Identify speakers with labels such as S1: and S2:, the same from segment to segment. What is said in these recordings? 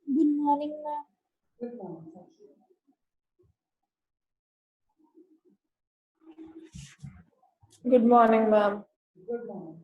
S1: Good morning, ma'am.
S2: Good morning.
S1: Good morning, ma'am.
S2: Good morning.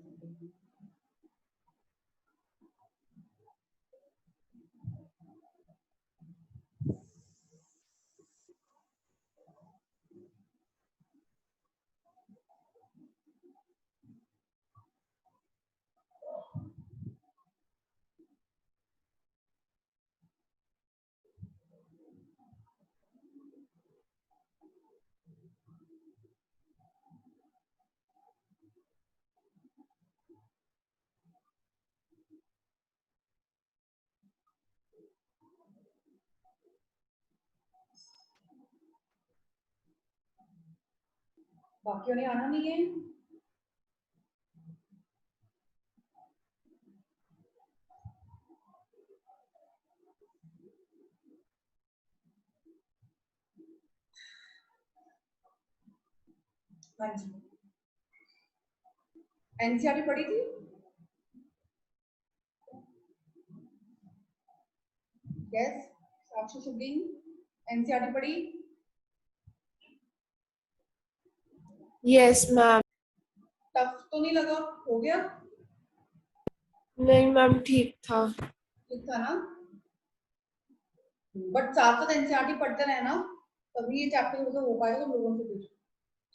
S2: बाकियों ने आना नहीं है? हाँ जी। एनसीईआरटी पढ़ी थी? यस। साक्षी शुक्लिन एनसीईआरटी पढ़ी?
S1: Yes, ma'am.
S2: टफ तो नहीं लगा? हो गया?
S1: नहीं मैम, ठीक था।
S2: ठीक था ना? बट साथ साथ एनसीईआरटी पढ़ते रहे ना, तभी ये चैप्टर हो पाएगा तुम लोगों से कुछ।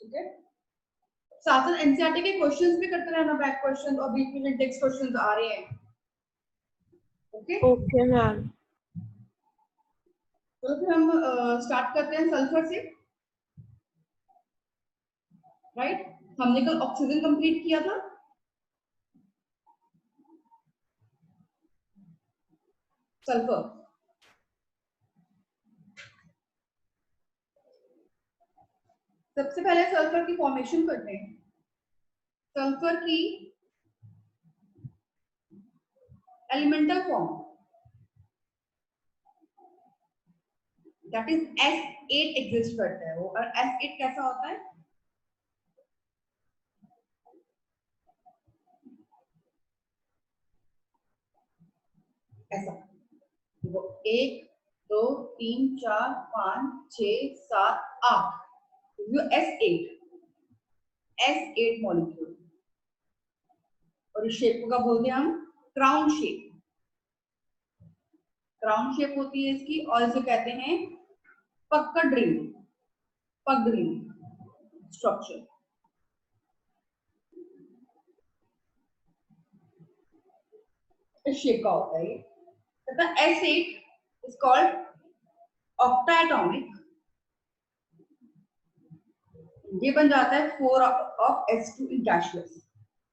S2: ठीक है? साथ साथ एनसीईआरटी के क्वेश्चंस भी करते रहना, बैक क्वेश्चंस और बीच में टेक्स्ट क्वेश्चंस आ रहे हैं। ओके?
S1: Okay ma'am.
S2: तो फिर हम स्टार्ट करते हैं सल्फर से। राइट? हमने कल ऑक्सीजन कंप्लीट किया था। सल्फर सबसे पहले सल्फर की फॉर्मेशन करते हैं। सल्फर की elemental form that is S8 exist करता है वो। और S8 कैसा होता है? ऐसा। वो 1 2 3 4 5 6 7 8 ये S8 मॉलिक्यूल। और इस शेप को क्या बोलते हैं हम? Crown shape. क्राउन शेप होती है इसकी, और इसे कहते हैं पकड़ रिंग। पग रिंग स्ट्रक्चर। इस शेप का होता है ये। तथा S8 इज कॉल्ड ऑक्टाएटॉमिक। ये बन जाता है 4 ऑफ S2 इन गैसियस।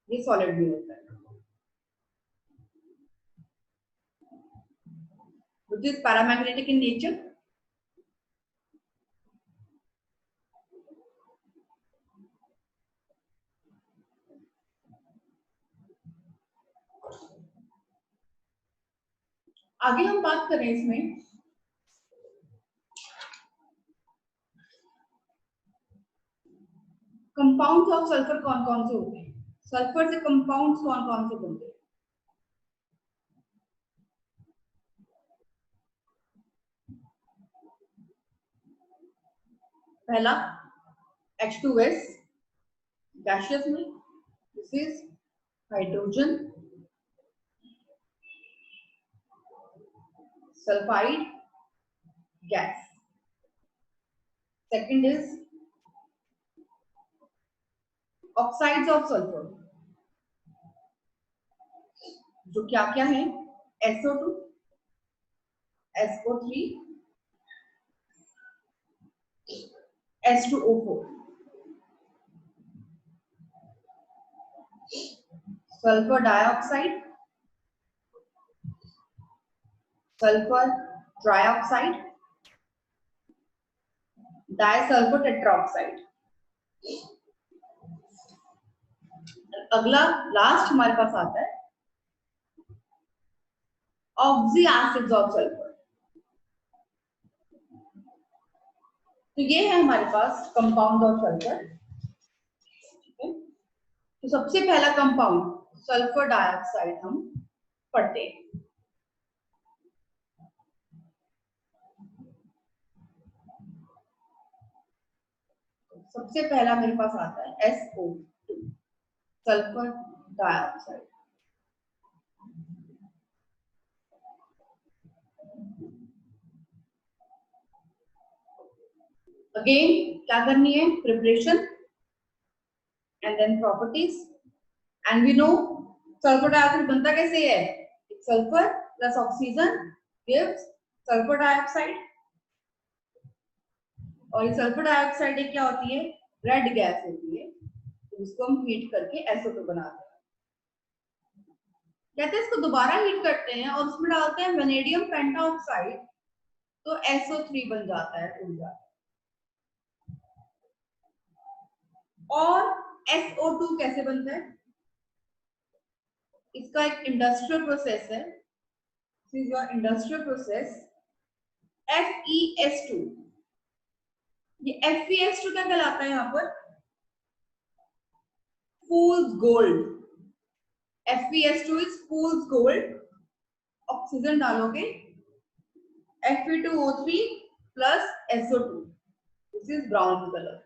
S2: ये सॉलिड भी होता है which is paramagnetic in nature. आगे हम बात करें इसमें कंपाउंड्स ऑफ सल्फर कौन कौन से होते हैं। सल्फर से कंपाउंड्स कौन कौन से बनते हैं? पहला H2S गैसियस में, this is hydrogen sulphide gas. Second is oxides of sulphur, जो क्या क्या है? SO2 SO3 H2O4। Sulphur dioxide, sulphur trioxide, disulphur tetraoxide. अगला लास्ट हमारे पास आता है ऑक्सी एसिड्स ऑफ सल्फर। तो ये है हमारे पास कंपाउंड ऑफ सल्फर। ठीक है? तो सबसे पहला कंपाउंड सल्फर डाइऑक्साइड हम पढ़ते हैं। सबसे पहला मेरे पास आता है SO2, सल्फर डाइऑक्साइड। अगेन क्या करनी है, preparation and then properties. And we know sulphur dioxide बनता कैसे है, sulphur plus oxygen gives sulphur dioxide, और ये सल्फर डाइऑक्साइड क्या होती है, रेड गैस होती है, तो इसको हम हीट करके SO2 बनाते हैं। कहते हैं इसको दोबारा हीट करते हैं और उसमें डालते हैं वेनेडियम पेंटाऑक्साइड, तो SO3 बन जाता है, उड़ जाता है। और SO2 कैसे बनता है, इसका एक इंडस्ट्रियल प्रोसेस है, this is your industrial process, FeS2। ये FeS2 क्या कहलाता है यहाँ पर, fool's gold. FeS2 is fool's gold. Oxygen डालोगे Fe2O3 plus SO2, this is brown colour.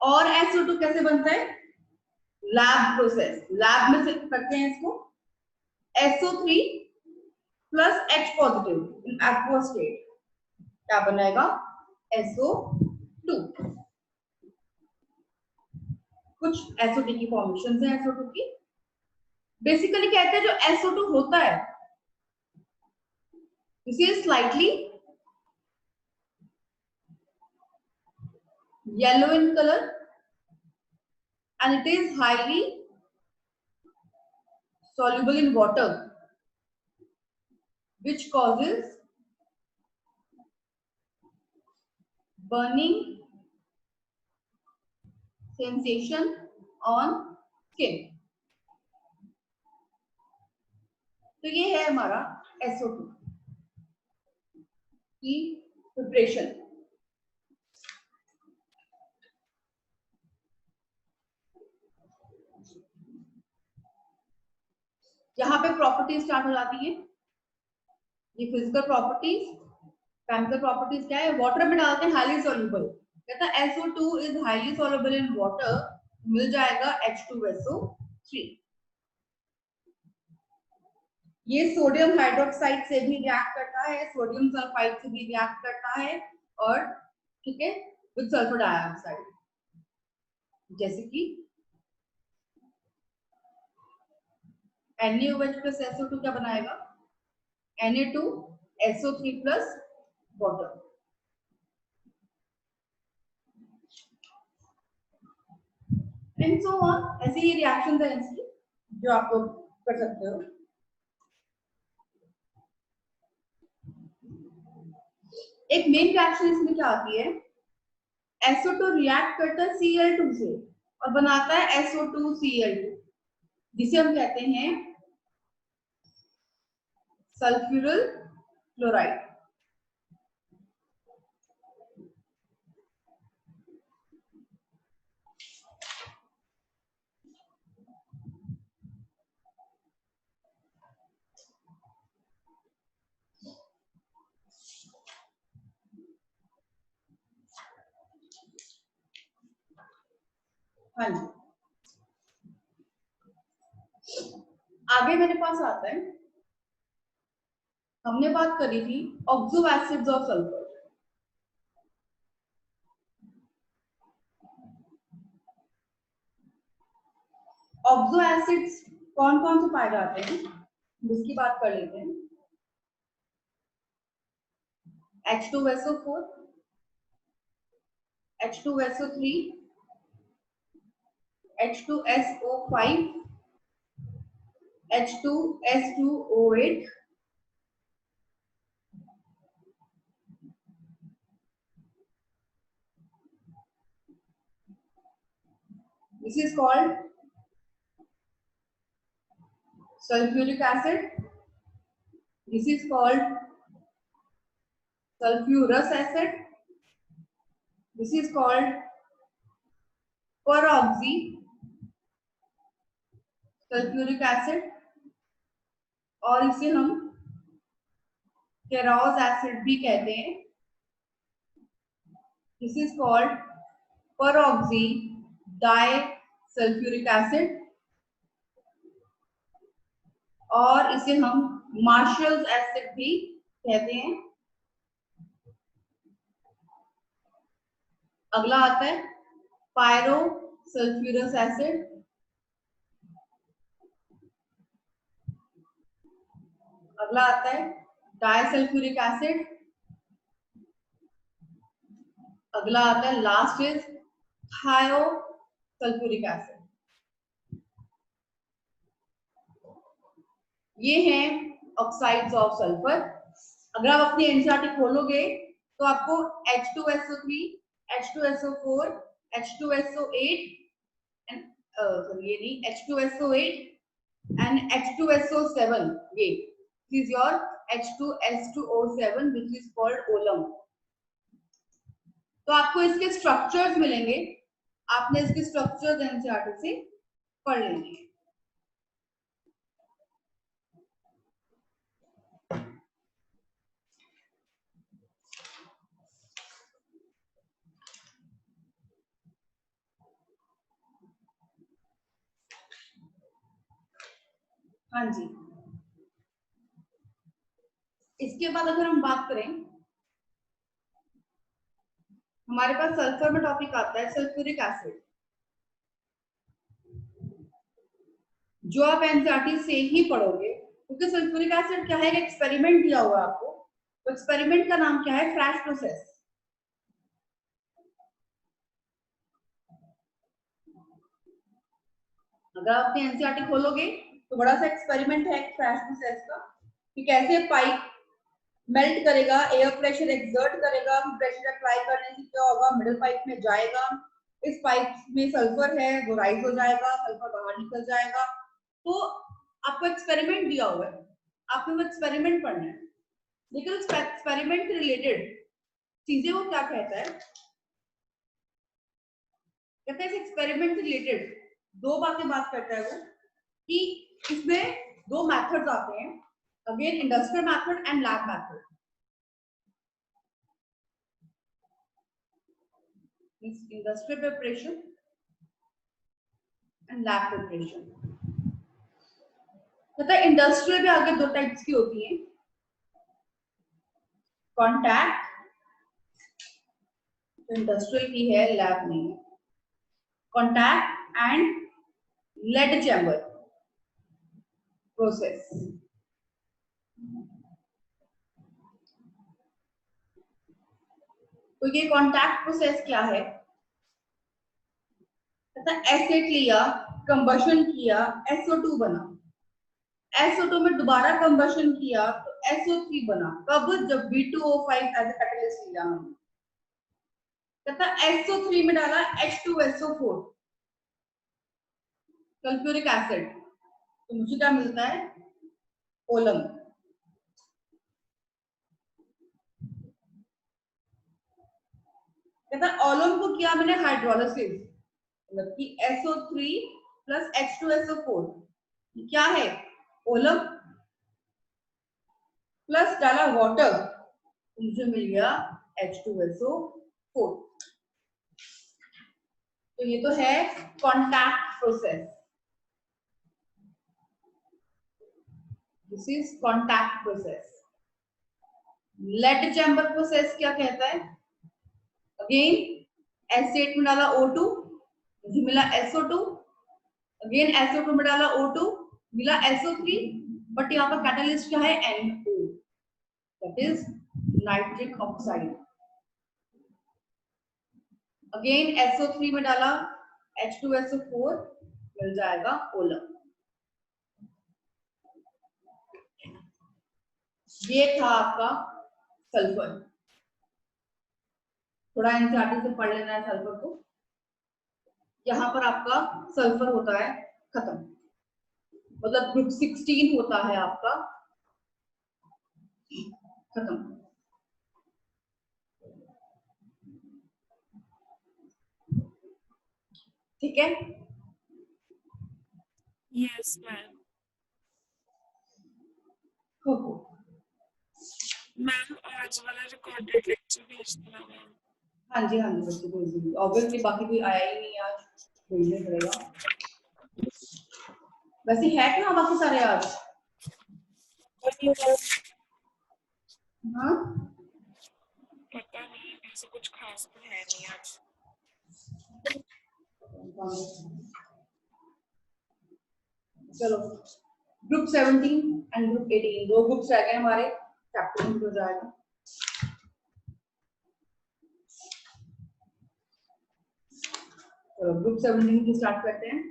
S2: और SO2 कैसे बनता है, लैब प्रोसेस, लैब में से करते हैं इसको, SO3 plus H positive in aqua state, क्या बनाएगा, SO2। कुछ SO2 की फॉर्मेशन है, SO2 की बेसिकली कहते हैं जो SO2 होता है, this is slightly yellow in colour and it is highly soluble in water, which causes burning sensation on skin। तो ये है हमारा SO2 की प्रिपरेशन। यहाँ पे प्रॉपर्टीज स्टार्ट हो जाती है, ये फिजिकल प्रॉपर्टीज। केमिकल प्रॉपर्टीज क्या है, वाटर में डालते हैं हाईली सॉल्युबल, कहता है SO2 is highly soluble in water, मिल जाएगा H2SO3। ये सोडियम हाइड्रोक्साइड से भी रिएक्ट करता है, सोडियम सल्फाइड से भी रिएक्ट करता है, और ठीक है विद सल्फर डाइऑक्साइड, जैसे कि NaOH प्लस SO2 क्या बनाएगा, Na2SO3 plus water. And so on, ऐसे ही रिएक्शंस है इसकी जो आप लोग कर सकते हो। एक मेन रिएक्शन इसमें क्या आती है, SO2 रिएक्ट करता है Cl2 से और बनाता है SO2Cl2, जिसे हम कहते हैं सल्फ्यूरल क्लोराइड। हाँ जी, आगे मेरे पास आता है, हमने बात करी थी oxo acids of sulphur. Oxo acids कौन कौन से पाए जाते हैं, जिसकी बात कर लेते हैं। H2SO4, H2SO3, H2SO5, H2S2O8, this is called sulfuric acid, this is called sulfurous acid, this is called peroxy sulfuric acid, और इसे हम केरोज एसिड भी कहते हैं। This is called peroxy disulphuric acid, और इसे हम मार्शल्स एसिड भी कहते हैं। अगला आता है पायरो सल्फ्यूरस एसिड, अगला आता है डाइसल्फ्यूरिक एसिड, अगला आता है लास्ट इज थायो सल्फ्यूरिक एसिड। ये हैं ऑक्साइड्स ऑफ सल्फर। अगर आप अपनी एनसीईआरटी खोलोगे तो आपको H2SO3, H2SO4, H2SO8 एंड ये नहीं H2SO8 एंड H2SO7, ये is your H2S2O7 which is called Olam. तो आपको इसके स्ट्रक्चर्स मिलेंगे, आपने इसके स्ट्रक्चर्स एनसीईआरटी से पढ़ लेने हैं। हाँ जी, इसके बाद अगर हम बात करें, हमारे पास सल्फर में टॉपिक आता है सल्फ्यूरिक एसिड, जो आप एनसीईआरटी से ही पढ़ोगे, क्योंकि सल्फ्यूरिक एसिड क्या है, एक एक्सपेरिमेंट दिया हुआ है आपको। तो एक्सपेरिमेंट का नाम क्या है, फ्रैश प्रोसेस। अगर आप अपनी एनसीईआरटी खोलोगे तो बड़ा सा एक्सपेरिमेंट है फ्रैश प्रोसेस का, कि कैसे पाइप मेल्ट करेगा, एयर प्रेशर एक्सर्ट करेगा, प्रेशर अप्लाई करने से क्या होगा, मिडिल पाइप में जाएगा, इस पाइप में सल्फर है वो राइज हो जाएगा, सल्फर बाहर निकल जाएगा। तो आपको एक्सपेरिमेंट दिया हुआ है, आपने वो एक्सपेरिमेंट पढ़ना है। लेकिन उस एक्सपेरिमेंट से रिलेटेड चीजें वो क्या कहता है, कहता है इस एक्सपेरिमेंट से रिलेटेड दो बातें बात करता है वो, कि इसमें दो मेथड्स आते हैं, again industrial method and lab method. Industrial preparation and lab preparation. मतलब इंडस्ट्रियल भी आगे दो टाइप्स की होती है, कॉन्टैक्ट, इंडस्ट्रियल की है, लैब नहीं है, contact and lead chamber process. तो ये कॉन्टैक्ट प्रोसेस क्या है, एसिड लिया, कंबशन किया, SO2 बना, SO2 में दोबारा कंबशन किया तो SO3 बना। कब, जब B2O5 एज ए कैटलिस्ट लिया हमने, कहता SO3 में डाला H2SO4 सल्फ्यूरिक एसिड, तो मुझे क्या मिलता है, ओलम। कहता ओलम को किया मैंने हाइड्रोलिसिस, मतलब कि SO3 प्लस H2SO4 क्या है, ओलम, प्लस डाला वाटर, तो मुझे मिल गया H2SO4। तो ये तो है contact process, this is contact process. Lead chamber process क्या कहता है, अगेन S8 में डाला O2, मुझे मिला SO2, अगेन SO2 में डाला O2, मिला SO3, बट यहाँ पर कैटलिस्ट क्या है, NO, that is nitric oxide. Again SO3 में डाला H2SO4, मिल जाएगा ओलम। ये था आपका सल्फर, थोड़ा एनसीईआरटी से पढ़ लेना है सल्फर को। यहाँ पर आपका सल्फर होता है खत्म, मतलब ग्रुप 16 होता है आपका खत्म। ठीक है,
S1: यस मैम। मैम आज वाला रिकॉर्डेड लेक्चर भेज देना मैम।
S2: हाँ जी बच्चे को इजीली ऑब्वियसली, बाकी कोई आया ही नहीं आज, भेजने पड़ेगा। वैसे है कहाँ बाकी सारे आज? हाँ
S1: पता नहीं, ऐसे कुछ खास तो है नहीं आज।
S2: चलो, ग्रुप 17 एंड ग्रुप 18 दो ग्रुप्स रह गए हमारे, चैप्टर हो जाएगा। चलो ग्रुप 17 की स्टार्ट करते हैं।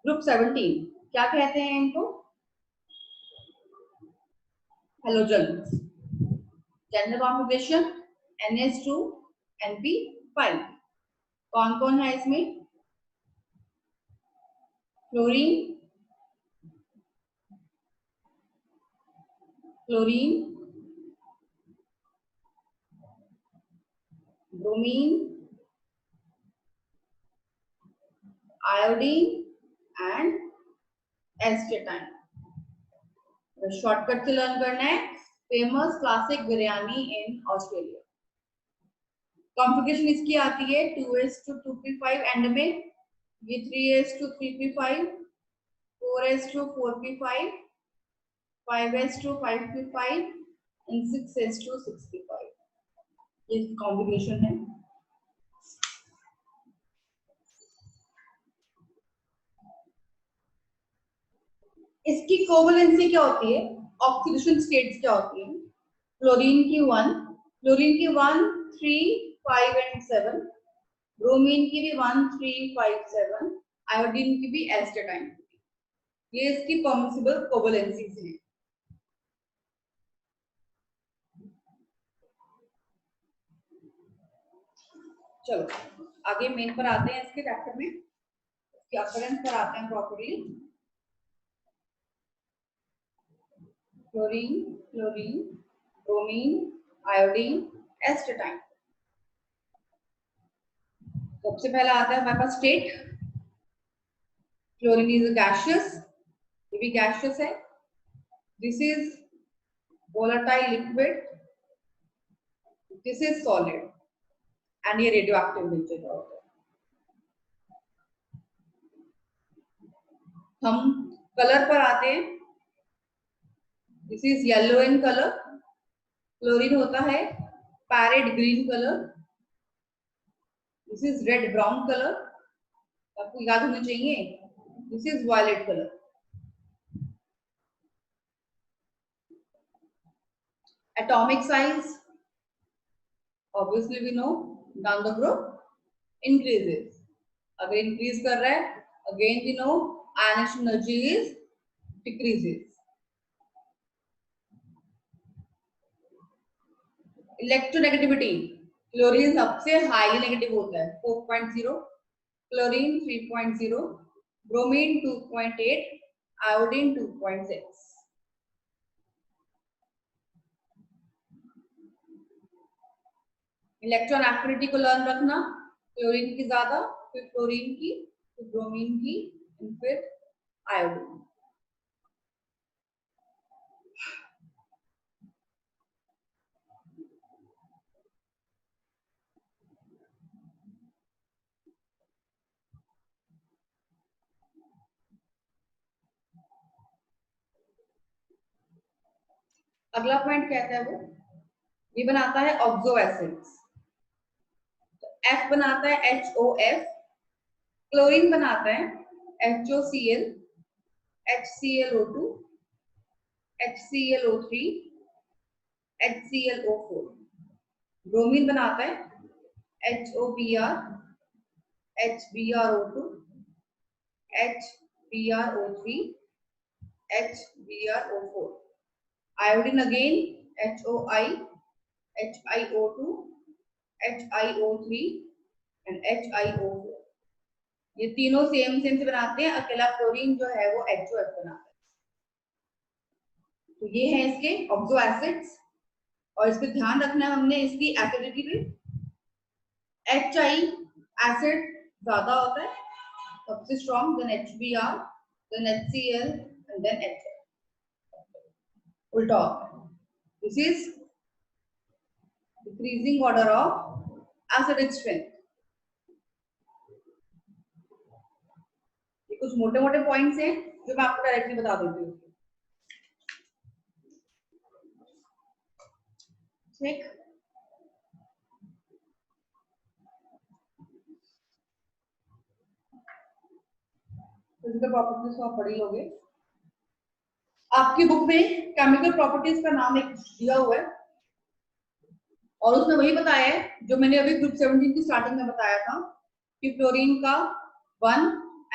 S2: ग्रुप 17 क्या कहते हैं इनको? Halogen, general configuration NH2 NP5। कौन कौन है इसमें? Chlorine, chlorine, bromine, iodine and astatine. Shortcut से लर्न करना है, famous classic biryani in Australia. Configuration इसकी आती है 2s2 2p5 एंड में, ये 3s2 3p5, 4s2 4p5, 5s2 5p5 and 6s2 6p5। ये कॉन्फ़िगरेशन है। इसकी कोवलेंसी क्या होती है, ऑक्सीडेशन स्टेट्स क्या होती है? क्लोरीन की 1, क्लोरीन की 1 3 5 एंड 7, ब्रोमीन की भी 1 3 5 7, आयोडीन की भी एस्टेटाइन। ये इसकी परमिसिबल कोवलेंसीज हैं। चलो आगे मेन पर आते हैं, इसके चैप्टर में इसके अकरेंस पर आते हैं properly. Chlorine, chlorine, bromine, iodine, astatine. सबसे पहला आता है हमारे पास स्टेट। क्लोरीन इज गैसियस, ये भी गैसियस है। This is volatile liquid, this is solid and ये रेडियो एक्टिव नेचर का होता है। हम कलर पर आते हैं, this is yellow in colour. Chlorine होता है parrot green colour, this is red brown colour, आपको याद होना चाहिए। This is violet colour. Atomic size, obviously we know, down the group increases. अगर increase कर रहा है, again we know ionization energy is decreases. Electronegativity, chlorine सबसे highly negative होता है 4.0, chlorine 3.0, bromine 2.8, iodine 2.6। Electron activity को लर्न रखना, chlorine की ज्यादा, फिर क्लोरीन की, फिर ब्रोमीन की, फिर आयोडीन। अगला पॉइंट कहता है वो, ये बनाता है ऑक्सो एसिड्स। F बनाता है HOF, क्लोरीन बनाता है HOCl, HClO2, HClO3, HClO4। Bromine बनाता है HOBr, HBrO2, HBrO3, HBrO4। Iodine again HOI, HiO2, HiO3 and HiO4। ये तीनों सेम से बनाते हैं, अकेला क्लोरीन जो है वो HOF बनाता है। तो ये है इसके ऑक्सो एसिड्स, और इस पे ध्यान रखना है हमने इसकी एसिडिटी पे। HI एसिड ज्यादा होता है, सबसे strong then HBr, then HCl, and then HF. Ulta. This is decreasing order of acidic strength. ये कुछ मोटे मोटे पॉइंट्स हैं जो मैं आपको डायरेक्टली बता देती हूँ. ठीक. फिजिकल प्रॉपर्टीज को आप पढ़ ही लोगे. आपकी बुक में केमिकल प्रॉपर्टीज का नाम एक दिया हुआ है और उसमें वही बताया है जो मैंने अभी ग्रुप 17 की स्टार्टिंग में बताया था कि फ्लोरीन का 1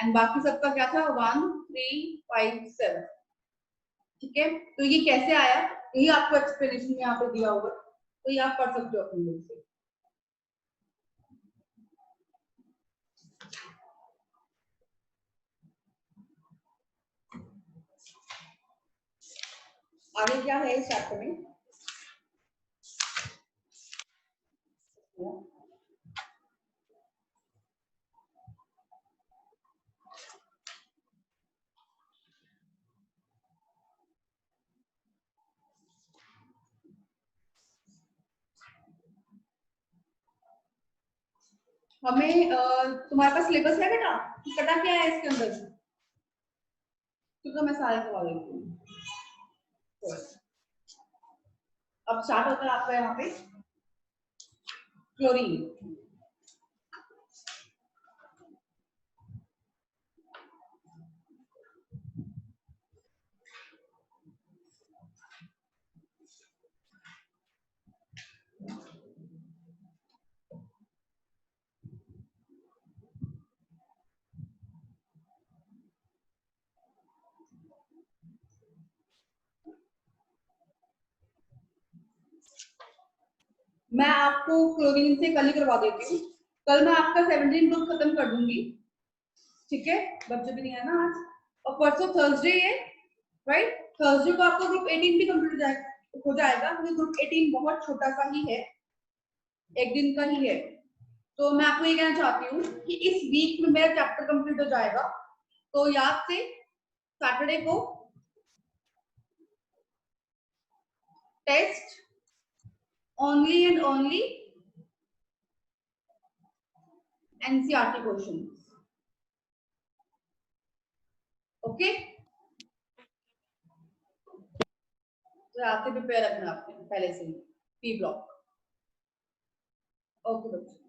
S2: एंड बाकी सबका क्या था 1 3 5 7. ठीक है, तो ये कैसे आया यही आपको एक्सप्लेनेशन में यहाँ पे दिया होगा, तो ये आप पढ़ सकते हो अपनी बुक से. आगे क्या है इस चैप्टर में. हमें तुम्हारे पास सिलेबस है बेटा, कटा क्या है इसके अंदर, तो मैं सारे करवा देती हूँ. अब स्टार्ट होता है आपका यहाँ पे क्लोरीन. मैं आपको क्लोरीन से कल ही करवा देती हूँ. कल मैं आपका 17 ग्रुप खत्म कर दूंगी. ठीक है, बच्चे भी नहीं है ना आज, और परसों थर्सडे है राइट. थर्सडे को आपका ग्रुप 18 भी कंप्लीट हो जाएगा क्योंकि ग्रुप 18 बहुत छोटा सा ही है, एक दिन का ही है. तो मैं आपको ये कहना चाहती हूँ कि इस वीक में मेरा चैप्टर कंप्लीट हो जाएगा, तो याद से सैटरडे को test only and only NCERT questions. Okay? तो आपसे प्रिपेयर रखना आपने पहले से ही पी ब्लॉक. ओके बच्चों.